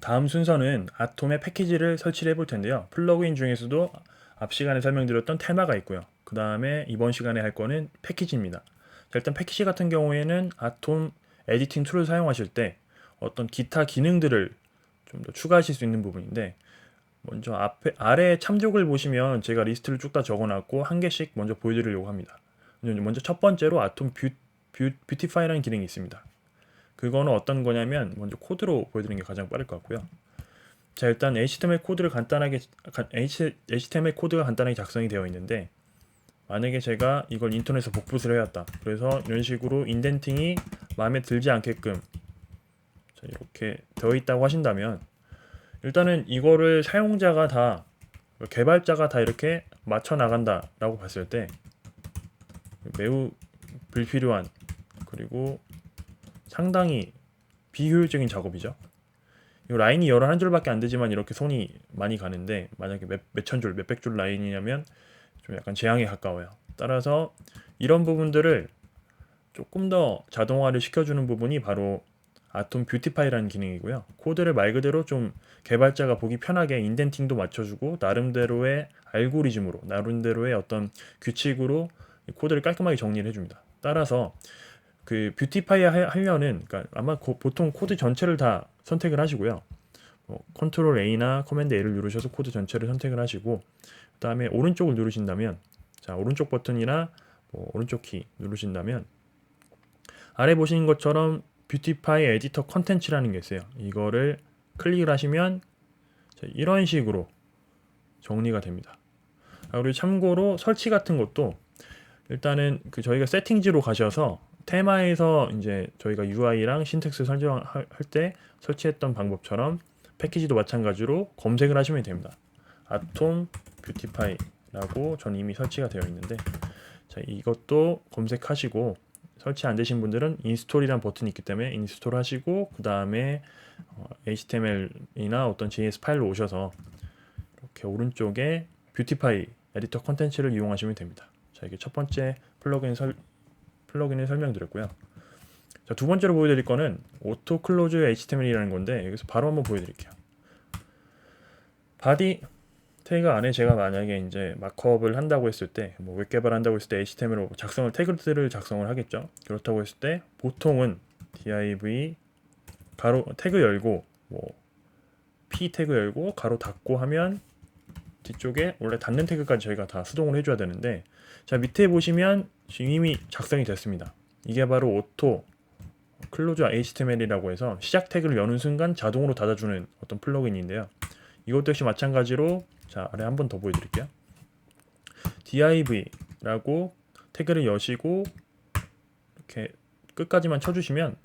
다음 순서는 아톰의 패키지를 설치를 해볼 텐데요. 플러그인 중에서도 앞 시간에 설명드렸던 테마가 있고요. 그 다음에 이번 시간에 할 거는 패키지입니다. 자, 일단 패키지 같은 경우에는 아톰 에디팅 툴을 사용하실 때 어떤 기타 기능들을 좀 더 추가하실 수 있는 부분인데, 먼저 아래 참조글 보시면 제가 리스트를 쭉 다 적어놨고 한 개씩 먼저 보여드리려고 합니다. 먼저 첫 번째로 아톰 뷰티파이라는 기능이 있습니다. 그거는 어떤 거냐면 먼저 코드로 보여드리는 게 가장 빠를 것 같고요. 자, 일단 HTML 코드가 간단하게 작성이 되어 있는데, 만약에 제가 이걸 인터넷에서 복붙을 해왔다. 그래서 이런 식으로 인덴팅이 마음에 들지 않게끔 이렇게 되어 있다고 하신다면, 일단은 이거를 사용자가 다, 개발자가 다 이렇게 맞춰 나간다라고 봤을 때 매우 불필요한, 그리고 상당히 비효율적인 작업이죠. 이 라인이 여러 한 줄밖에 안 되지만 이렇게 손이 많이 가는데, 만약에 몇천 줄, 몇백 줄 라인이냐면 좀 약간 재앙에 가까워요. 따라서 이런 부분들을 조금 더 자동화를 시켜주는 부분이 바로 아톰 뷰티파이라는 기능이고요. 코드를 말 그대로 좀 개발자가 보기 편하게 인덴팅도 맞춰주고 나름대로의 알고리즘으로, 나름대로의 어떤 규칙으로 코드를 깔끔하게 정리를 해줍니다. 따라서 그 뷰티파이 하려는, 그러니까 아마 보통 코드 전체를 다 선택을 하시고요. 컨트롤 A나 커맨드 A를 누르셔서 코드 전체를 선택을 하시고, 그 다음에 오른쪽을 누르신다면, 자, 오른쪽 버튼이나 오른쪽 키 누르신다면 아래 보시는 것처럼 뷰티파이 에디터 컨텐츠라는 게 있어요. 이거를 클릭을 하시면 이런 식으로 정리가 됩니다. 그리고 참고로 설치 같은 것도 일단은 그 저희가 세팅지로 가셔서 테마에서 이제 저희가 UI랑 신텍스 설정할 때 설치했던 방법처럼 패키지도 마찬가지로 검색을 하시면 됩니다. 아톰 뷰티파이라고 전 이미 설치가 되어 있는데, 자, 이것도 검색하시고 설치 안 되신 분들은 인스톨이라는 버튼이 있기 때문에 인스톨 하시고, 그 다음에 HTML이나 어떤 JS 파일로 오셔서 이렇게 오른쪽에 뷰티파이 에디터 컨텐츠를 이용하시면 됩니다. 자, 이게 첫 번째 플러그인을 설명드렸고요. 자, 두 번째로 보여드릴 거는 오토 클로즈 HTML이라는 건데, 여기서 바로 한번 보여드릴게요. 바디 태그 안에 제가 만약에 이제 마크업을 한다고 했을 때, 웹 개발한다고 했을 때 HTML로 태그들을 작성을 하겠죠. 그렇다고 했을 때 보통은 div 가로 태그 열고 p 태그 열고 가로 닫고 하면 뒤쪽에 원래 닫는 태그까지 저희가 다 수동으로 해줘야 되는데, 자, 밑에 보시면 지금 이미 작성이 됐습니다. 이게 바로 오토 클로즈 HTML이라고 해서 시작 태그를 여는 순간 자동으로 닫아주는 어떤 플러그인인데요. 이것도 역시 마찬가지로, 자, 아래 한 번 더 보여드릴게요. div라고 태그를 여시고 이렇게 끝까지만 쳐주시면,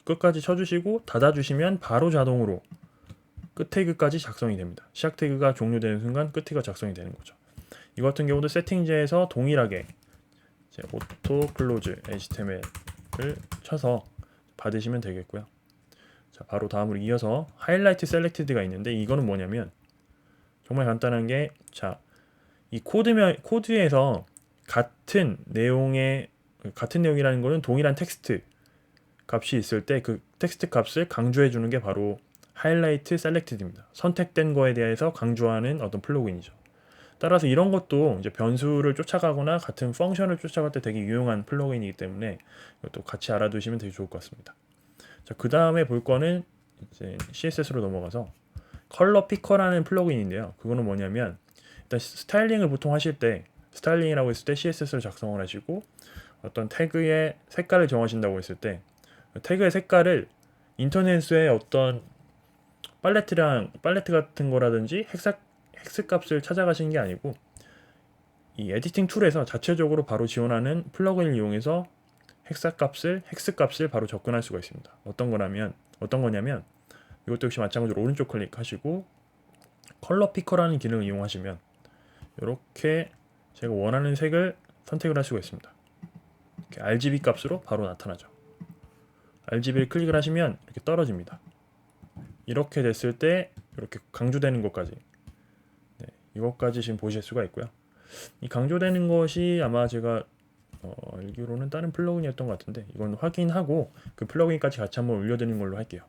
끝까지 쳐주시고 닫아주시면 바로 자동으로 끝 태그까지 작성이 됩니다. 시작 태그가 종료되는 순간 끝 태그가 작성이 되는 거죠. 이 같은 경우도 세팅지에서 동일하게 오토 클로즈 HTML을 쳐서 받으시면 되겠고요. 자, 바로 다음으로 이어서 하이라이트 셀렉티드가 있는데, 이거는 뭐냐면 정말 간단한 게, 자, 이 코드에서 같은 내용이라는 거는 동일한 텍스트 값이 있을 때 그 텍스트 값을 강조해 주는 게 바로 하이라이트 셀렉티드입니다. 선택된 거에 대해서 강조하는 어떤 플러그인이죠. 따라서 이런 것도 이제 변수를 쫓아가거나 같은 펑션을 쫓아갈 때 되게 유용한 플러그인이기 때문에 이것도 같이 알아두시면 되게 좋을 것 같습니다. 자, 그 다음에 볼 거는 이제 CSS로 넘어가서 컬러 피커라는 플러그인인데요. 그거는 뭐냐면, 일단 스타일링을 보통 하실 때, 스타일링이라고 했을 때 CSS를 작성을 하시고 어떤 태그의 색깔을 정하신다고 했을 때 태그의 색깔을 인터넷에 어떤 팔레트 같은 거라든지 헥스 값을 찾아가시는 게 아니고, 이 에디팅 툴에서 자체적으로 바로 지원하는 플러그인을 이용해서 헥스 값을 바로 접근할 수가 있습니다. 어떤 거냐면 이것도 역시 마찬가지로 오른쪽 클릭하시고 컬러 피커라는 기능을 이용하시면 이렇게 제가 원하는 색을 선택을 할 수가 있습니다. 이렇게 RGB 값으로 바로 나타나죠. RGB를 클릭을 하시면 이렇게 떨어집니다. 이렇게 됐을 때 이렇게 강조되는 것까지, 이것까지 지금 보실 수가 있고요. 이 강조되는 것이 아마 제가 알기로는 다른 플러그인이었던 것 같은데, 이건 확인하고 그 플러그인까지 같이 한번 올려드리는 걸로 할게요.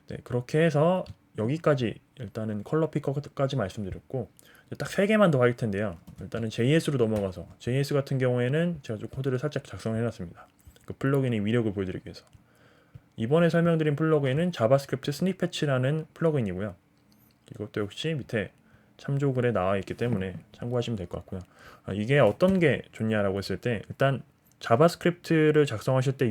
네, 그렇게 해서 여기까지 일단은 컬러 피커까지 말씀드렸고 딱 3개만 더 할 텐데요. 일단은 JS로 넘어가서 JS 같은 경우에는 제가 좀 코드를 살짝 작성을 해놨습니다. 그 플러그인의 위력을 보여드리기 위해서. 이번에 설명드린 플러그인은 자바스크립트 스니패치라는 플러그인이고요. 이것도 역시 밑에 참조글에 나와 있기 때문에 참고하시면 될 것 같고요. 이게 어떤 게 좋냐라고 했을 때 일단 자바스크립트를 작성하실 때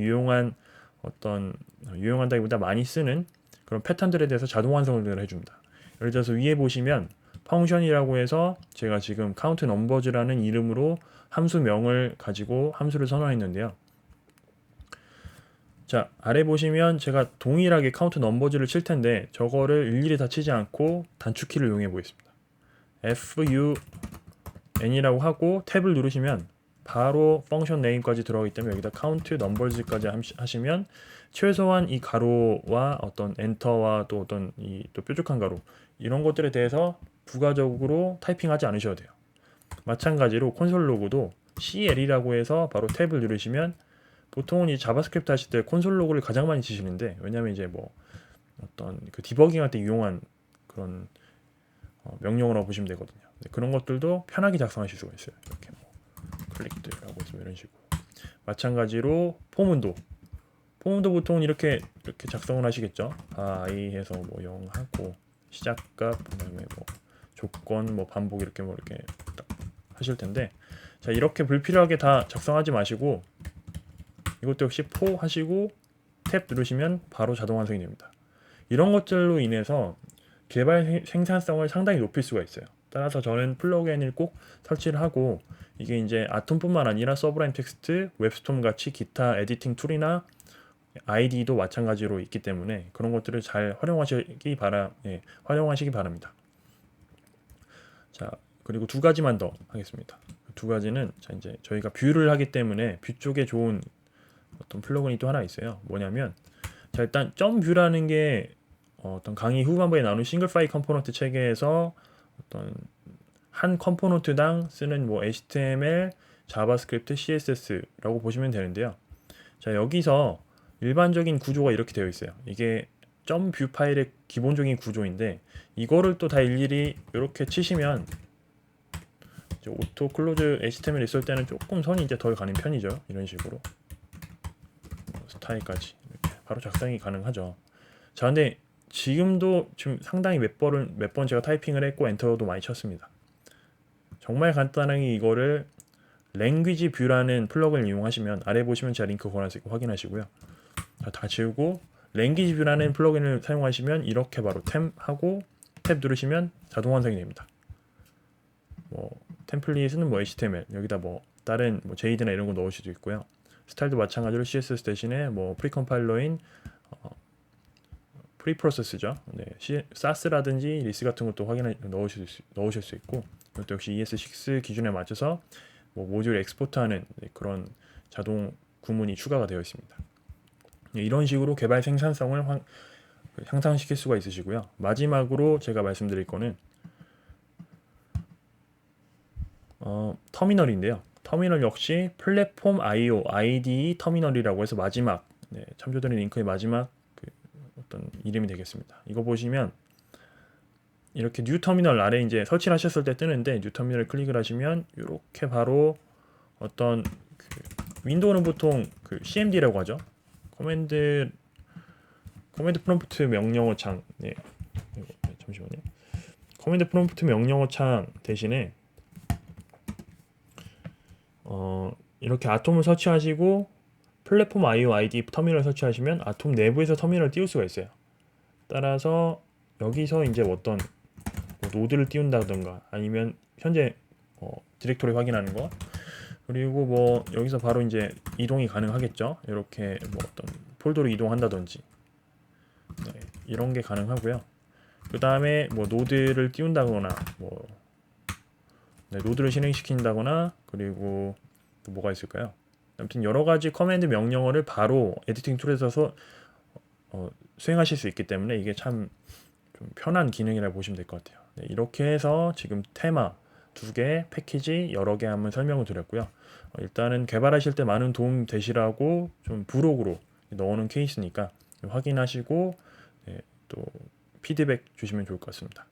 유용한다기보다 많이 쓰는 그런 패턴들에 대해서 자동 완성을 해줍니다. 예를 들어서 위에 보시면 펑션이라고 해서 제가 지금 count numbers라는 이름으로 함수명을 가지고 함수를 선언했는데요. 자, 아래 보시면 제가 동일하게 count numbers를 칠 텐데 저거를 일일이 다 치지 않고 단축키를 이용해 보겠습니다. fun이라고 하고 탭을 누르시면 바로 펑션 네임까지 들어가기 때문에 여기다 count numbers까지 하시면 최소한 이 가로와 어떤 엔터와 또 어떤 이 또 뾰족한 가로 이런 것들에 대해서 부가적으로 타이핑하지 않으셔도 돼요. 마찬가지로 콘솔 로그도 CL이라고 해서 바로 탭을 누르시면 보통은 이 자바스크립트 하실 때 콘솔 로그를 가장 많이 치시는데 왜냐면 이제 뭐 어떤 그 디버깅 할 때 이용한 그런 명령어라고 보시면 되거든요. 그런 것들도 편하게 작성하실 수가 있어요. 이렇게 뭐 클릭드라고 해서 이런 식으로. 마찬가지로 폼운도 보통은 이렇게 작성을 하시겠죠. I 해서 뭐 0 하고 시작값 그다음에 뭐 조건 뭐 반복 이렇게 딱 하실 텐데 자 이렇게 불필요하게 다 작성하지 마시고 이것도 역시 포 하시고 탭 누르시면 바로 자동 완성이 됩니다. 이런 것들로 인해서 개발 생산성을 상당히 높일 수가 있어요. 따라서 저는 플러그인을 꼭 설치를 하고 이게 이제 아톰뿐만 아니라 서브라임 텍스트, 웹스톰 같이 기타 에디팅 툴이나 ID도 마찬가지로 있기 때문에 그런 것들을 잘 활용하시기 바랍니다. 자, 그리고 2가지만 더 하겠습니다. 2가지는 자 이제 저희가 뷰를 하기 때문에 뷰 쪽에 좋은 어떤 플러그인이 또 하나 있어요. 뭐냐면 자 일단 점 뷰라는 게 어떤 강의 후반부에 나오는 싱글 파일 컴포넌트 체계에서 어떤 한 컴포넌트당 쓰는 뭐 HTML, 자바스크립트, CSS라고 보시면 되는데요. 자 여기서 일반적인 구조가 이렇게 되어 있어요. 이게 점 뷰 파일의 기본적인 구조인데 이거를 또 다 일일이 이렇게 치시면 이제 오토 클로즈 HTML 있을 때는 조금 선이 이제 덜 가는 편이죠. 이런 식으로 스타일까지 이렇게 바로 작성이 가능하죠. 자 근데 지금 상당히 몇 번 제가 타이핑을 했고 엔터도 많이 쳤습니다. 정말 간단하게 이거를 랭귀지 뷰라는 플러그인을 이용하시면 아래 보시면 제가 링크 걸어놨으니까 확인하시고요. 다 지우고 랭귀지 뷰라는 플러그인을 사용하시면 이렇게 바로 템하고 탭 누르시면 자동 완성이 됩니다. 뭐 템플릿은 뭐 HTML 여기다 뭐 다른 뭐 JD나 이런 거 넣을 수도 있고요. 스타일도 마찬가지로 CSS 대신에 뭐 프리컴파일러인 프리프로세스죠. 네, 사스라든지 리스 같은 것도 넣으실 수 있고 이것도 역시 ES6 기준에 맞춰서 뭐 모듈 엑스포트하는 그런 자동 구문이 추가가 되어 있습니다. 이런 식으로 개발 생산성을 향상시킬 수가 있으시고요. 마지막으로 제가 말씀드릴 거는 터미널인데요. 터미널 역시 플랫폼 IO IDE 터미널이라고 해서 마지막 참조드린 링크의 마지막 어떤 이름이 되겠습니다. 이거 보시면 이렇게 뉴 터미널 아래 이제 설치를 하셨을 때 뜨는데 뉴 터미널을 클릭을 하시면 이렇게 바로 어떤 윈도우는 보통 CMD라고 하죠. 커맨드 프롬프트 명령어 창 잠시만요. 커맨드 프롬프트 명령어 창 대신에 이렇게 아톰을 설치하시고 플랫폼 IO ID 터미널 설치하시면 아톰 내부에서 터미널을 띄울 수가 있어요. 따라서 여기서 이제 어떤 노드를 띄운다던가 아니면 현재 디렉토리 확인하는 거 그리고 뭐 여기서 바로 이제 이동이 가능하겠죠. 이렇게 뭐 어떤 폴더로 이동한다든지 이런 게 가능하고요. 그 다음에 뭐 노드를 띄운다거나 뭐 노드를 실행시킨다거나 그리고 또 뭐가 있을까요? 아무튼 여러 가지 커맨드 명령어를 바로 에디팅 툴에서 수행하실 수 있기 때문에 이게 참 좀 편한 기능이라고 보시면 될 것 같아요. 이렇게 해서 지금 테마 2개, 패키지 여러 개 한번 설명을 드렸고요. 일단은 개발하실 때 많은 도움 되시라고 좀 부록으로 넣어놓은 케이스니까 확인하시고 또 또 피드백 주시면 좋을 것 같습니다.